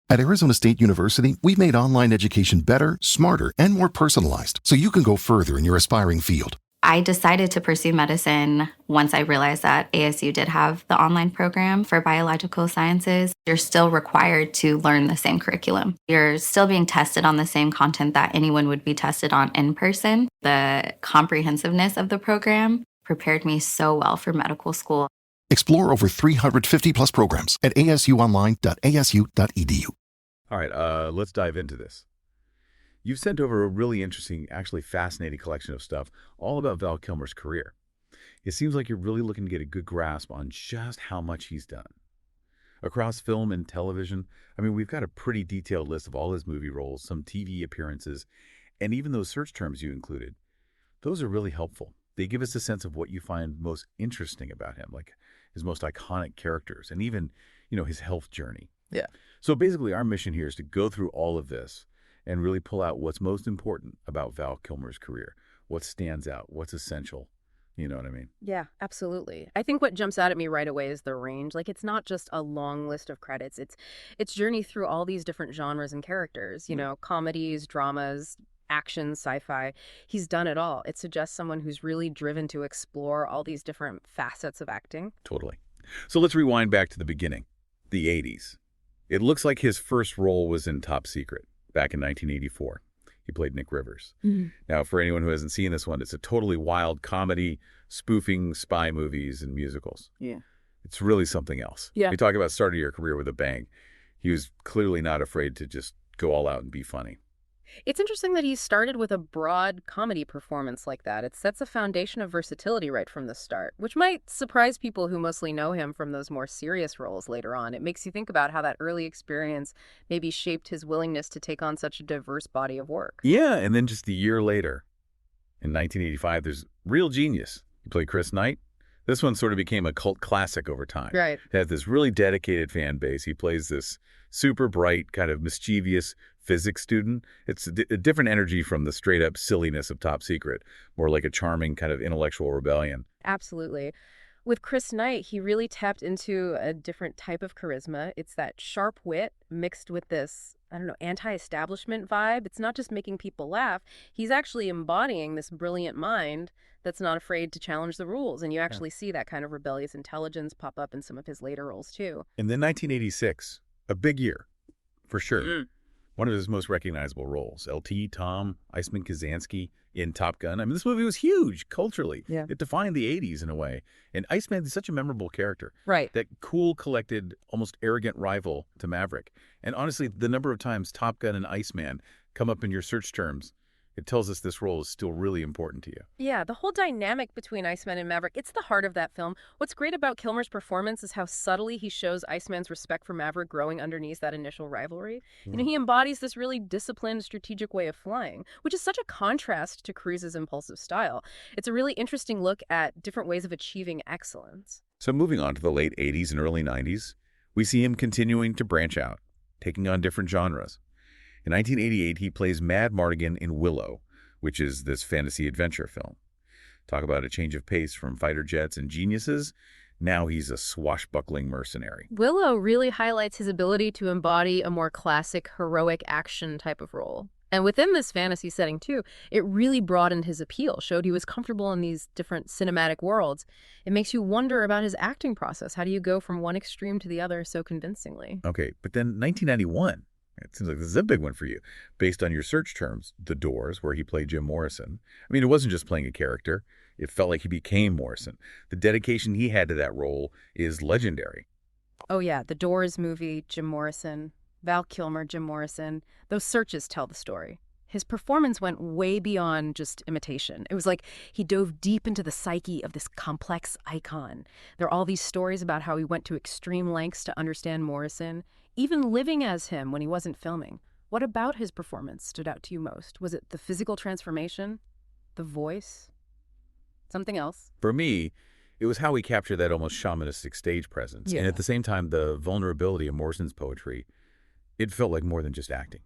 At Arizona State University, we've made online education better, smarter, and more personalized so you can go further in your aspiring field. I decided to pursue medicine once I realized that ASU did have the online program for biological sciences. You're still required to learn the same curriculum. You're still being tested on the same content that anyone would be tested on in person. The comprehensiveness of the program prepared me so well for medical school. Explore over 350 plus programs at asuonline.asu.edu. All right, let's dive into this. You've sent over a really interesting, actually fascinating collection of stuff all about Val Kilmer's career. It seems like you're really looking to get a good grasp on just how much he's done. Across film and television, I mean, we've got a pretty detailed list of all his movie roles, some TV appearances, and even those search terms you included. Those are really helpful. They give us a sense of what you find most interesting about him, like his most iconic characters, and even, his health journey. Yeah. So basically, our mission here is to go through all of this and really pull out what's most important about Val Kilmer's career, what stands out, what's essential. You know what I mean? Yeah, absolutely. I think what jumps out at me right away is the range. Like, it's not just a long list of credits. It's journey through all these different genres and characters, comedies, dramas, action, sci-fi. He's done it all. It suggests someone who's really driven to explore all these different facets of acting. Totally. So let's rewind back to the beginning, the 80s. It looks like his first role was in Top Secret back in 1984. He played Nick Rivers. Mm-hmm. Now, for anyone who hasn't seen this one, it's a totally wild comedy spoofing spy movies and musicals. Yeah. It's really something else. Yeah. We talk about starting your career with a bang. He was clearly not afraid to just go all out and be funny. It's interesting that he started with a broad comedy performance like that. It sets a foundation of versatility right from the start, which might surprise people who mostly know him from those more serious roles later on. It makes you think about how that early experience maybe shaped his willingness to take on such a diverse body of work. Yeah, and then just a year later, in 1985, there's Real Genius. He played Chris Knight. This one sort of became a cult classic over time. Right. It had this really dedicated fan base. He plays this super bright, kind of mischievous physics student. It's a different energy from the straight-up silliness of Top Secret, more like a charming kind of intellectual rebellion. Absolutely. With Chris Knight, he really tapped into a different type of charisma. It's that sharp wit mixed with this, anti-establishment vibe. It's not just making people laugh. He's actually embodying this brilliant mind that's not afraid to challenge the rules. And you actually see that kind of rebellious intelligence pop up in some of his later roles, too. And then 1986, a big year, for sure. One of his most recognizable roles, LT, Tom, Iceman Kazansky in Top Gun. I mean, this movie was huge culturally. Yeah. It defined the 80s in a way. And Iceman is such a memorable character. Right. That cool, collected, almost arrogant rival to Maverick. And honestly, the number of times Top Gun and Iceman come up in your search terms, it tells us this role is still really important to you. Yeah, the whole dynamic between Iceman and Maverick, it's the heart of that film. What's great about Kilmer's performance is how subtly he shows Iceman's respect for Maverick growing underneath that initial rivalry. He embodies this really disciplined, strategic way of flying, which is such a contrast to Cruise's impulsive style. It's a really interesting look at different ways of achieving excellence. So moving on to the late 80s and early 90s, we see him continuing to branch out, taking on different genres. In 1988, he plays Mad Mardigan in Willow, which is this fantasy adventure film. Talk about a change of pace from fighter jets and geniuses. Now he's a swashbuckling mercenary. Willow really highlights his ability to embody a more classic, heroic action type of role. And within this fantasy setting, too, it really broadened his appeal, showed he was comfortable in these different cinematic worlds. It makes you wonder about his acting process. How do you go from one extreme to the other so convincingly? Okay, but then 1991. It seems like this is a big one for you. Based on your search terms, The Doors, where he played Jim Morrison. I mean, it wasn't just playing a character. It felt like he became Morrison. The dedication he had to that role is legendary. Oh, yeah. The Doors movie, Jim Morrison, Val Kilmer, Jim Morrison. Those searches tell the story. His performance went way beyond just imitation. It was like he dove deep into the psyche of this complex icon. There are all these stories about how he went to extreme lengths to understand Morrison, even living as him when he wasn't filming. What about his performance stood out to you most? Was it the physical transformation? The voice? Something else? For me, it was how he captured that almost shamanistic stage presence. Yeah. And at the same time, the vulnerability of Morrison's poetry, it felt like more than just acting,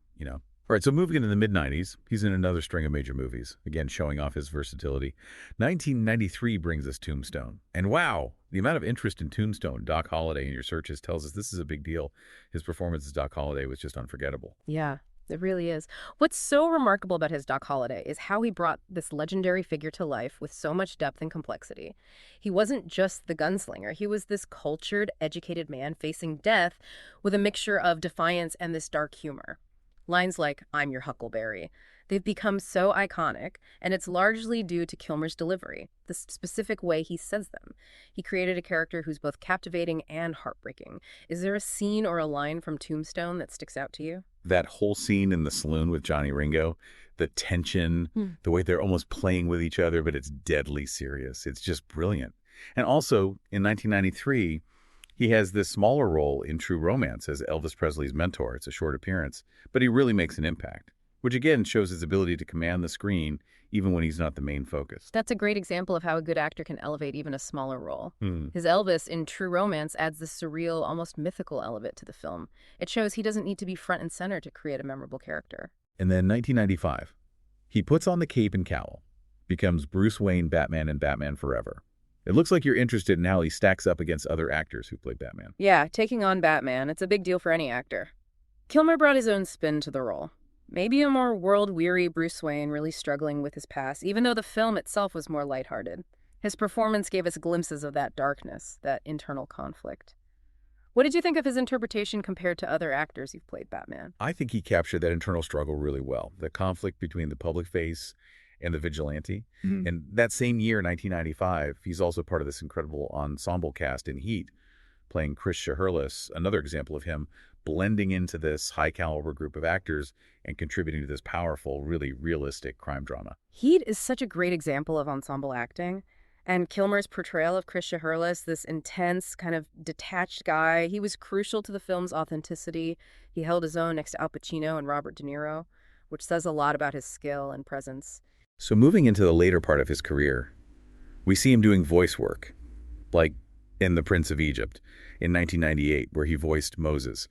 All right, so moving into the mid-90s, he's in another string of major movies, again showing off his versatility. 1993 brings us Tombstone. And wow, the amount of interest in Tombstone, Doc Holliday, in your searches tells us this is a big deal. His performance as Doc Holliday was just unforgettable. Yeah, it really is. What's so remarkable about his Doc Holliday is how he brought this legendary figure to life with so much depth and complexity. He wasn't just the gunslinger. He was this cultured, educated man facing death with a mixture of defiance and this dark humor. Lines like, "I'm your huckleberry," they've become so iconic, and it's largely due to Kilmer's delivery, the specific way he says them. He created a character who's both captivating and heartbreaking. Is there a scene or a line from Tombstone that sticks out to you? That whole scene in the saloon with Johnny Ringo, the tension, the way they're almost playing with each other, but it's deadly serious. It's just brilliant. And also, in 1993, he has this smaller role in True Romance as Elvis Presley's mentor. It's a short appearance, but he really makes an impact, which again shows his ability to command the screen even when he's not the main focus. That's a great example of how a good actor can elevate even a smaller role. His Elvis in True Romance adds this surreal, almost mythical element to the film. It shows he doesn't need to be front and center to create a memorable character. And then 1995, he puts on the cape and cowl, becomes Bruce Wayne, Batman, and Batman Forever. It looks like you're interested in how he stacks up against other actors who played Batman. Yeah, taking on Batman, it's a big deal for any actor. Kilmer brought his own spin to the role. Maybe a more world-weary Bruce Wayne really struggling with his past, even though the film itself was more lighthearted. His performance gave us glimpses of that darkness, that internal conflict. What did you think of his interpretation compared to other actors who've played Batman? I think he captured that internal struggle really well, the conflict between the public face and the vigilante. And that same year, 1995, he's also part of this incredible ensemble cast in Heat, playing Chris Shaherlis, another example of him blending into this high-caliber group of actors and contributing to this powerful, really realistic crime drama. Heat is such a great example of ensemble acting. And Kilmer's portrayal of Chris Shaherlis, this intense, kind of detached guy, he was crucial to the film's authenticity. He held his own next to Al Pacino and Robert De Niro, which says a lot about his skill and presence. So moving into the later part of his career, we see him doing voice work, like in The Prince of Egypt in 1998, where he voiced Moses.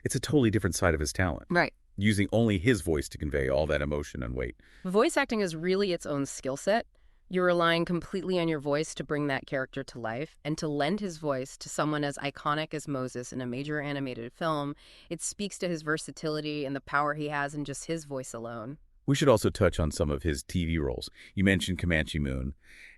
It's a totally different side of his talent. Right. Using only his voice to convey all that emotion and weight. Voice acting is really its own skill set. You're relying completely on your voice to bring that character to life, and to lend his voice to someone as iconic as Moses in a major animated film, it speaks to his versatility and the power he has in just his voice alone. We should also touch on some of his TV roles. You mentioned Comanche Moon,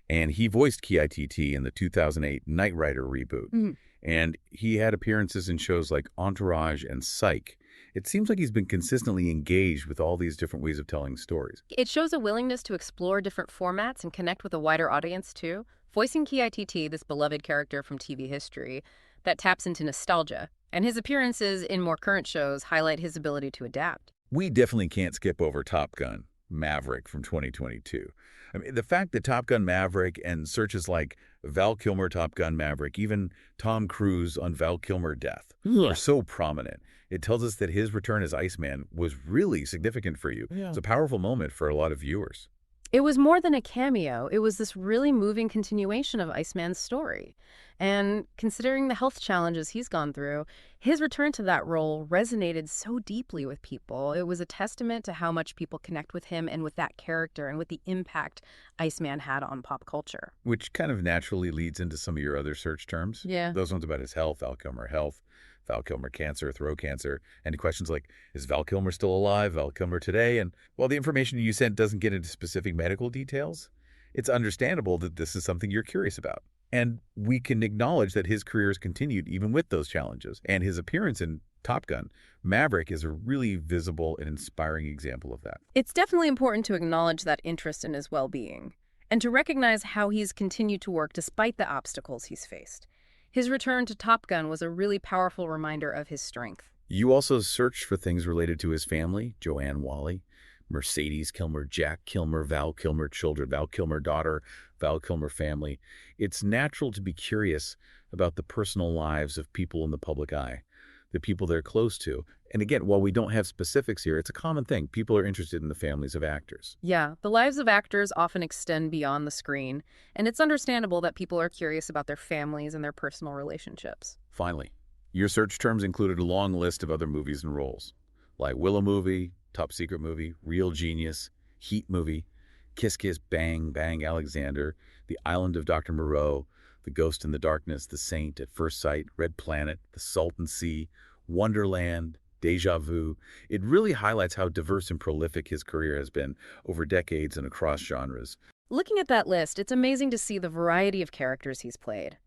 and he voiced Ki-T-T in the 2008 Knight Rider reboot. And he had appearances in shows like Entourage and Psych. It seems like he's been consistently engaged with all these different ways of telling stories. It shows a willingness to explore different formats and connect with a wider audience, too. Voicing Ki-T-T, this beloved character from TV history, that taps into nostalgia. And his appearances in more current shows highlight his ability to adapt. We definitely can't skip over Top Gun Maverick from 2022. I mean, the fact that Top Gun Maverick and searches like Val Kilmer Top Gun Maverick, even Tom Cruise on Val Kilmer Death, are so prominent. It tells us that his return as Iceman was really significant for you. It's a powerful moment for a lot of viewers. It was more than a cameo. It was this really moving continuation of Iceman's story. And considering the health challenges he's gone through, his return to that role resonated so deeply with people. It was a testament to how much people connect with him and with that character and with the impact Iceman had on pop culture. Which kind of naturally leads into some of your other search terms. Yeah. Those ones about his health, Val Kilmer health, Val Kilmer cancer, throat cancer, and questions like, is Val Kilmer still alive, Val Kilmer today? And while the information you sent doesn't get into specific medical details, it's understandable that this is something you're curious about. And we can acknowledge that his career has continued even with those challenges. And his appearance in Top Gun Maverick is a really visible and inspiring example of that. It's definitely important to acknowledge that interest in his well-being and to recognize how he's continued to work despite the obstacles he's faced. His return to Top Gun was a really powerful reminder of his strength. You also searched for things related to his family, Joanne Wally, Mercedes Kilmer, Jack Kilmer, Val Kilmer children, Val Kilmer daughter, Val Kilmer family. It's natural to be curious about the personal lives of people in the public eye, the people they're close to. And again, while we don't have specifics here, it's a common thing. People are interested in the families of actors. Yeah, the lives of actors often extend beyond the screen, and it's understandable that people are curious about their families and their personal relationships. Finally, your search terms included a long list of other movies and roles, like Willow Movie, Top Secret movie, Real Genius, Heat movie, Kiss Kiss Bang Bang Alexander, The Island of Dr. Moreau, The Ghost in the Darkness, The Saint, At First Sight, Red Planet, The Salton Sea, Wonderland, Deja Vu. It really highlights how diverse and prolific his career has been over decades and across genres. Looking at that list, it's amazing to see the variety of characters he's played.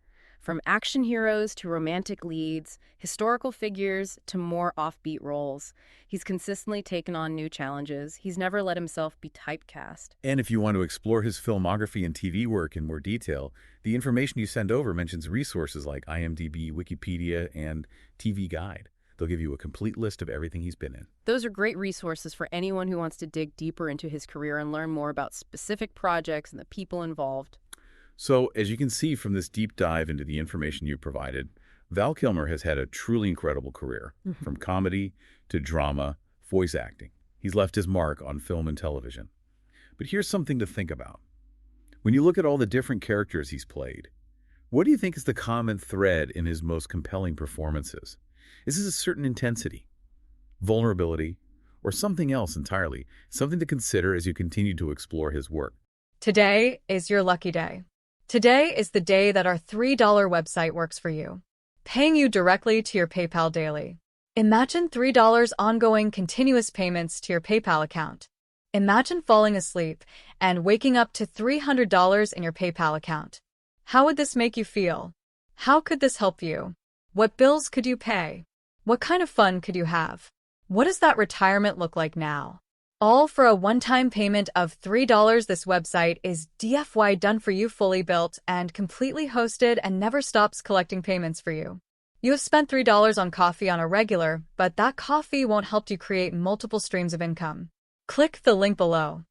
From action heroes to romantic leads, historical figures to more offbeat roles. He's consistently taken on new challenges. He's never let himself be typecast. And if you want to explore his filmography and TV work in more detail, the information you send over mentions resources like IMDb, Wikipedia, and TV Guide. They'll give you a complete list of everything he's been in. Those are great resources for anyone who wants to dig deeper into his career and learn more about specific projects and the people involved. So, as you can see from this deep dive into the information you provided, Val Kilmer has had a truly incredible career, from comedy to drama, voice acting. He's left his mark on film and television. But here's something to think about. When you look at all the different characters he's played, what do you think is the common thread in his most compelling performances? Is this a certain intensity, vulnerability, or something else entirely? Something to consider as you continue to explore his work. Today is your lucky day. Today is the day that our $3 website works for you, paying you directly to your PayPal daily. Imagine $3 ongoing continuous payments to your PayPal account. Imagine falling asleep and waking up to $300 in your PayPal account. How would this make you feel? How could this help you? What bills could you pay? What kind of fun could you have? What does that retirement look like now? All for a one-time payment of $3. This website is DFY done for you, fully built and completely hosted, and never stops collecting payments for you. You have spent $3 on coffee on a regular, but that coffee won't help you create multiple streams of income. Click the link below.